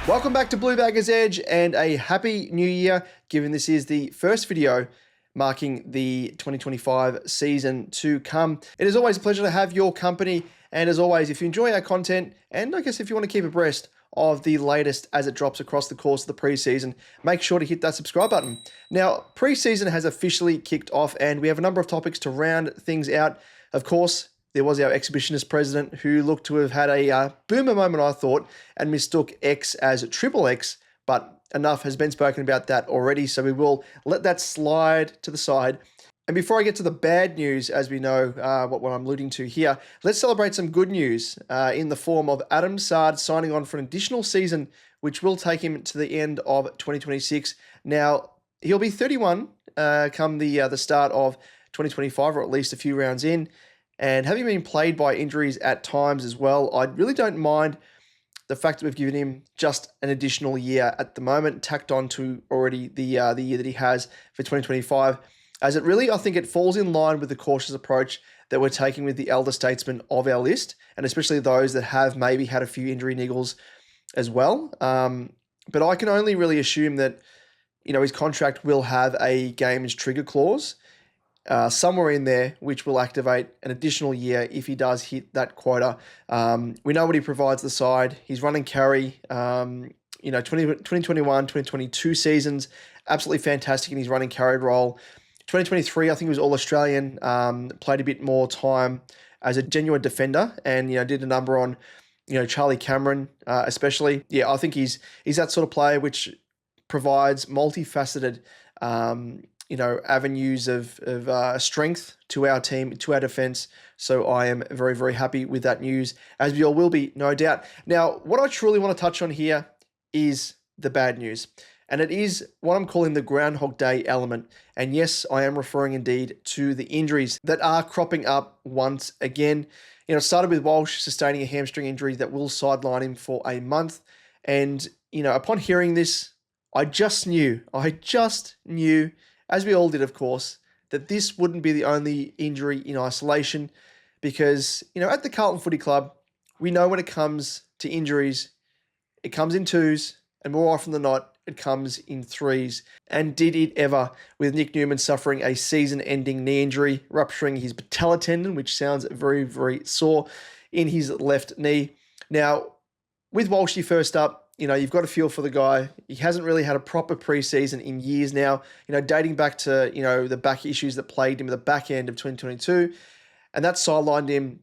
Welcome back to Bluebaggers Edge and a happy new year, given this is the first video marking the 2025 season to come. It is always a pleasure to have your company. And as always, if you enjoy our content, and I guess if you want to keep abreast of the latest as it drops across the course of the preseason, make sure to hit that subscribe button. Now, preseason has officially kicked off and we have a number of topics to round things out. Of course, there was our exhibitionist president who looked to have had a boomer moment, I thought, and mistook X as triple X, but enough has been spoken about that already, so we will let that slide to the side. And before I get to the bad news, as we know what I'm alluding to here, let's celebrate some good news in the form of Adam Saad signing on for an additional season, which will take him to the end of 2026. Now, he'll be 31 come the start of 2025, or at least a few rounds in. And having been plagued by injuries at times as well, I really don't mind the fact that we've given him just an additional year at the moment, tacked on to already the year that he has for 2025, as it really, I think it falls in line with the cautious approach that we're taking with the elder statesmen of our list, and especially those that have maybe had a few injury niggles as well. But I can only really assume that, his contract will have a games trigger clause somewhere in there, which will activate an additional year if he does hit that quota. We know what he provides the side. He's running carry, 2021, 2022 seasons, absolutely fantastic in his running carry role. 2023, I think he was All-Australian, played a bit more time as a genuine defender and, did a number on, Charlie Cameron, especially. Yeah, I think he's that sort of player which provides multifaceted, avenues of strength to our team, to our defense. So I am very, very happy with that news, as we all will be, no doubt. Now, what I truly want to touch on here is the bad news. And it is what I'm calling the Groundhog Day element. And yes, I am referring indeed to the injuries that are cropping up once again. It started with Walsh sustaining a hamstring injury that will sideline him for a month. And, upon hearing this, I just knew, as we all did, of course, that this wouldn't be the only injury in isolation because, at the Carlton Footy Club, we know when it comes to injuries, it comes in twos, and more often than not, it comes in threes. And did it ever, with Nick Newman suffering a season-ending knee injury, rupturing his patellar tendon, which sounds very, very sore, in his left knee. Now, with Walshy first up, you've got a feel for the guy. He hasn't really had a proper preseason in years now, dating back to, the back issues that plagued him at the back end of 2022. And that sidelined him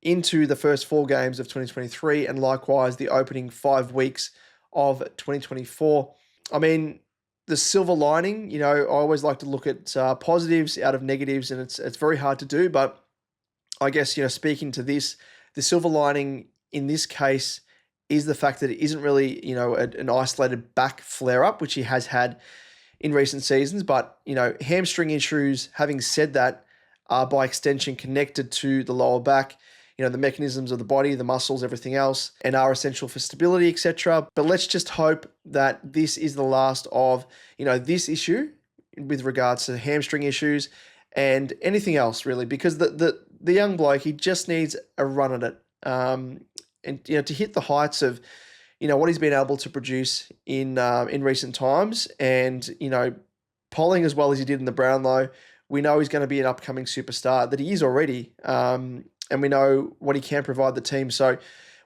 into the first 4 games of 2023 and likewise the opening 5 weeks of 2024. I mean, the silver lining, I always like to look at positives out of negatives, and it's very hard to do. But I guess, speaking to this, the silver lining in this case is the fact that it isn't really, an isolated back flare-up, which he has had in recent seasons. But, hamstring issues, having said that, are by extension connected to the lower back, the mechanisms of the body, the muscles, everything else, and are essential for stability, etc. But let's just hope that this is the last of, this issue with regards to hamstring issues and anything else, really, because the young bloke, he just needs a run at it. And to hit the heights of, what he's been able to produce in recent times, and polling as well as he did in the Brownlow, we know he's going to be an upcoming superstar that he is already, and we know what he can provide the team. So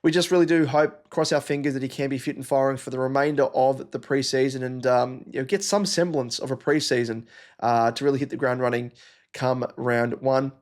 we just really do hope, cross our fingers, that he can be fit and firing for the remainder of the preseason and get some semblance of a preseason to really hit the ground running come round 1.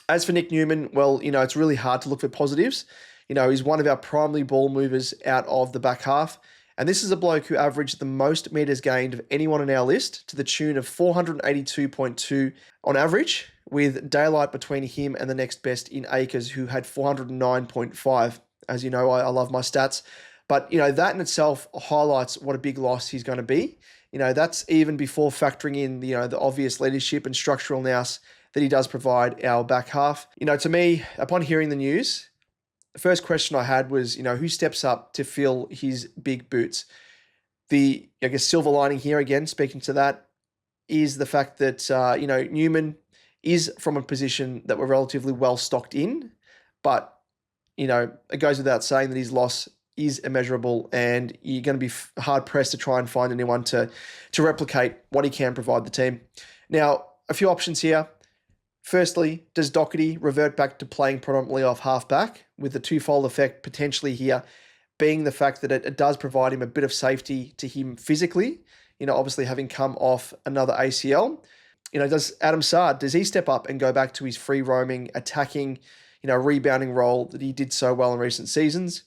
As for Nick Newman, well, it's really hard to look for positives. He's one of our primary ball movers out of the back half. And this is a bloke who averaged the most metres gained of anyone on our list, to the tune of 482.2 on average, with daylight between him and the next best in Akers, who had 409.5. As you know, I love my stats. But, that in itself highlights what a big loss he's going to be. That's even before factoring in, the obvious leadership and structural nous that he does provide our back half. To me, upon hearing the news, the first question I had was, who steps up to fill his big boots? The, silver lining here, again, speaking to that, is the fact that, Newman is from a position that we're relatively well stocked in, but, it goes without saying that his loss is immeasurable, and you're going to be hard pressed to try and find anyone to replicate what he can provide the team. Now, a few options here. Firstly, does Doherty revert back to playing predominantly off halfback, with the twofold effect potentially here being the fact that it does provide him a bit of safety to him physically, obviously having come off another ACL. Does Adam Saad, does he step up and go back to his free roaming, attacking, rebounding role that he did so well in recent seasons?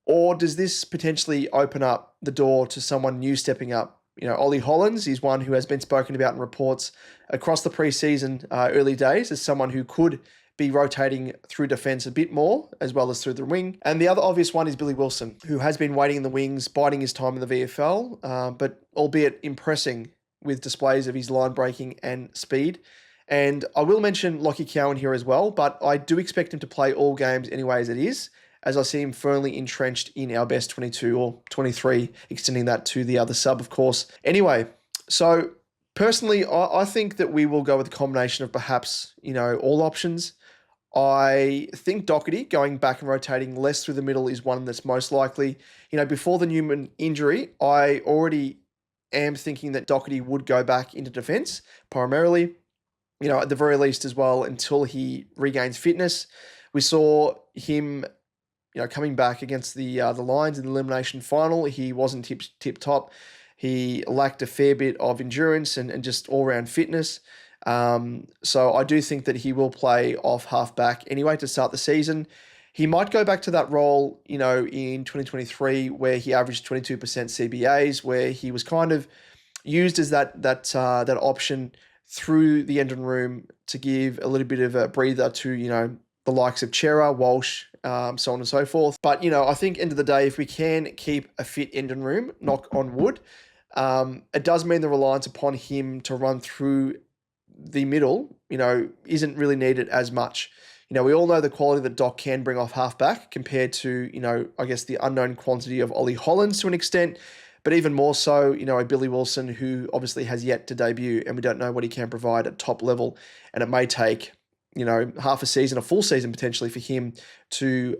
Or does this potentially open up the door to someone new stepping up? Ollie Hollands is one who has been spoken about in reports across the preseason early days as someone who could be rotating through defence a bit more, as well as through the wing. And the other obvious one is Billy Wilson, who has been waiting in the wings, biding his time in the VFL, but albeit impressing with displays of his line breaking and speed. And I will mention Lockie Cowan here as well, but I do expect him to play all games anyway as it is, as I see him firmly entrenched in our best 22 or 23, extending that to the other sub, of course. Anyway, so personally, I think that we will go with a combination of perhaps, all options. I think Doherty going back and rotating less through the middle is one that's most likely. Before the Newman injury, I already am thinking that Doherty would go back into defence primarily, at the very least as well, until he regains fitness. We saw him coming back against the Lions in the elimination final. He wasn't tip top. He lacked a fair bit of endurance and just all-round fitness. So I do think that he will play off half-back anyway to start the season. He might go back to that role, in 2023, where he averaged 22% CBAs, where he was kind of used as that option through the engine room to give a little bit of a breather to, the likes of Chera, Walsh, so on and so forth. But, I think end of the day, if we can keep a fit engine room, knock on wood, it does mean the reliance upon him to run through the middle, isn't really needed as much. We all know the quality that Doc can bring off halfback compared to, I guess the unknown quantity of Ollie Hollands to an extent, but even more so, a Billy Wilson who obviously has yet to debut, and we don't know what he can provide at top level. And it may take, half a season, a full season potentially for him to,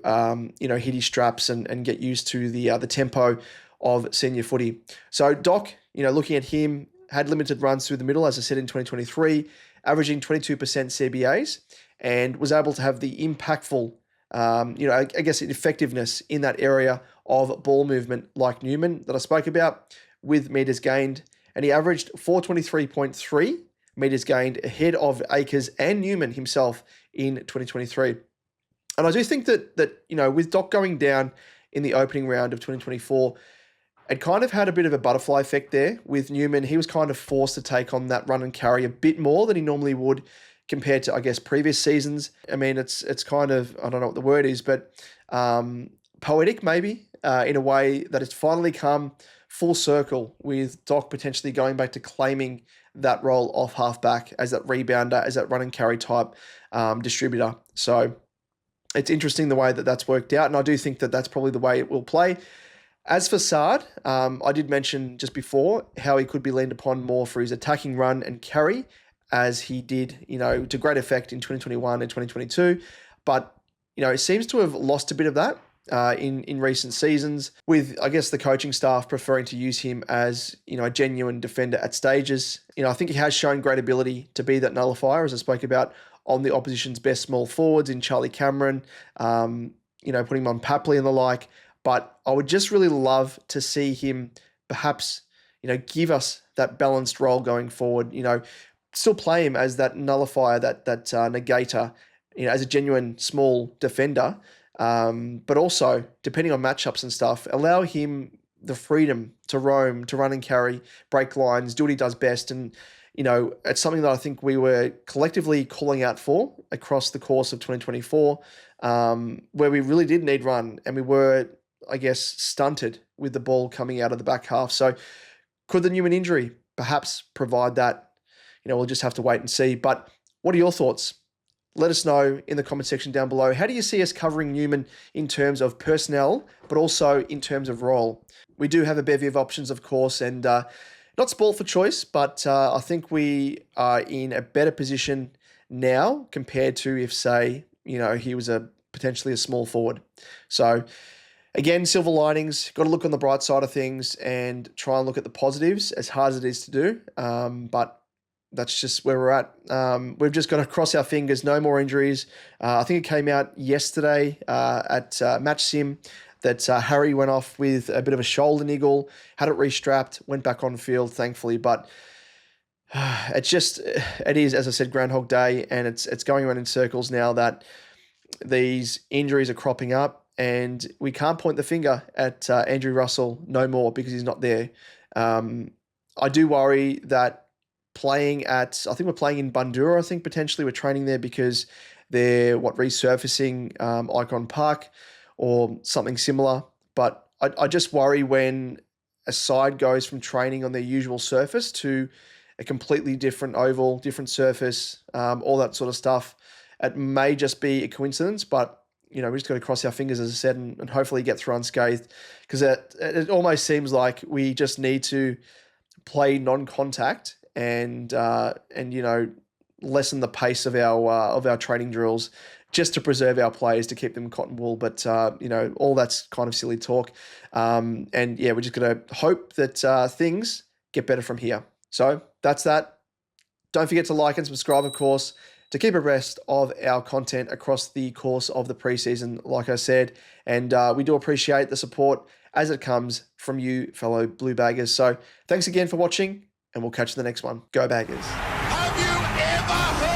hit his straps and get used to the tempo of senior footy. So Doc, looking at him, had limited runs through the middle, as I said, in 2023, averaging 22% CBAs, and was able to have the impactful, I guess, effectiveness in that area of ball movement like Newman that I spoke about with metres gained. And he averaged 423.3 metres gained ahead of Akers and Newman himself in 2023. And I do think that with Doc going down in the opening round of 2024, it kind of had a bit of a butterfly effect there with Newman. He was kind of forced to take on that run and carry a bit more than he normally would compared to, I guess, previous seasons. I mean, it's kind of, I don't know what the word is, but poetic maybe, in a way that it's finally come full circle with Doc potentially going back to claiming that role off halfback as that rebounder, as that run and carry type distributor. So it's interesting the way that that's worked out, and I do think that that's probably the way it will play. As for Saad, I did mention just before how he could be leaned upon more for his attacking run and carry, as he did, to great effect in 2021 and 2022. But, it seems to have lost a bit of that in recent seasons, with, I guess, the coaching staff preferring to use him as, a genuine defender at stages. I think he has shown great ability to be that nullifier, as I spoke about, on the opposition's best small forwards in Charlie Cameron, putting him on Papley and the like. But I would just really love to see him perhaps, give us that balanced role going forward, still play him as that nullifier, that negator, as a genuine small defender, but also, depending on matchups and stuff, allow him the freedom to roam, to run and carry, break lines, do what he does best. And, it's something that I think we were collectively calling out for across the course of 2024, where we really did need run, and we were, I guess, stunted with the ball coming out of the back half. So could the Newman injury perhaps provide that? We'll just have to wait and see. But what are your thoughts? Let us know in the comment section down below. How do you see us covering Newman in terms of personnel, but also in terms of role? We do have a bevy of options, of course, and not spoiled for choice, but I think we are in a better position now compared to if, say, he was potentially a small forward. So Again, silver linings, got to look on the bright side of things and try and look at the positives, as hard as it is to do. But that's just where we're at. We've just got to cross our fingers, no more injuries. I think it came out yesterday at Match Sim that Harry went off with a bit of a shoulder niggle, had it restrapped, went back on field, thankfully. But it is, as I said, Groundhog Day, and it's going around in circles now that these injuries are cropping up, and we can't point the finger at Andrew Russell no more because he's not there. I do worry that I think we're playing in Bundoora, I think potentially we're training there because they're resurfacing Icon Park or something similar. But I just worry when a side goes from training on their usual surface to a completely different oval, different surface, all that sort of stuff. It may just be a coincidence, but we just got to cross our fingers, as I said, and hopefully get through unscathed, because it almost seems like we just need to play non-contact and lessen the pace of our training drills just to preserve our players, to keep them cotton wool. But all that's kind of silly talk. And yeah, we're just going to hope that things get better from here. So that's that. Don't forget to like and subscribe, of course, to keep abreast of our content across the course of the preseason, like I said. And we do appreciate the support as it comes from you, fellow Bluebaggers. So thanks again for watching, and we'll catch you in the next one. Go Baggers. Have you ever heard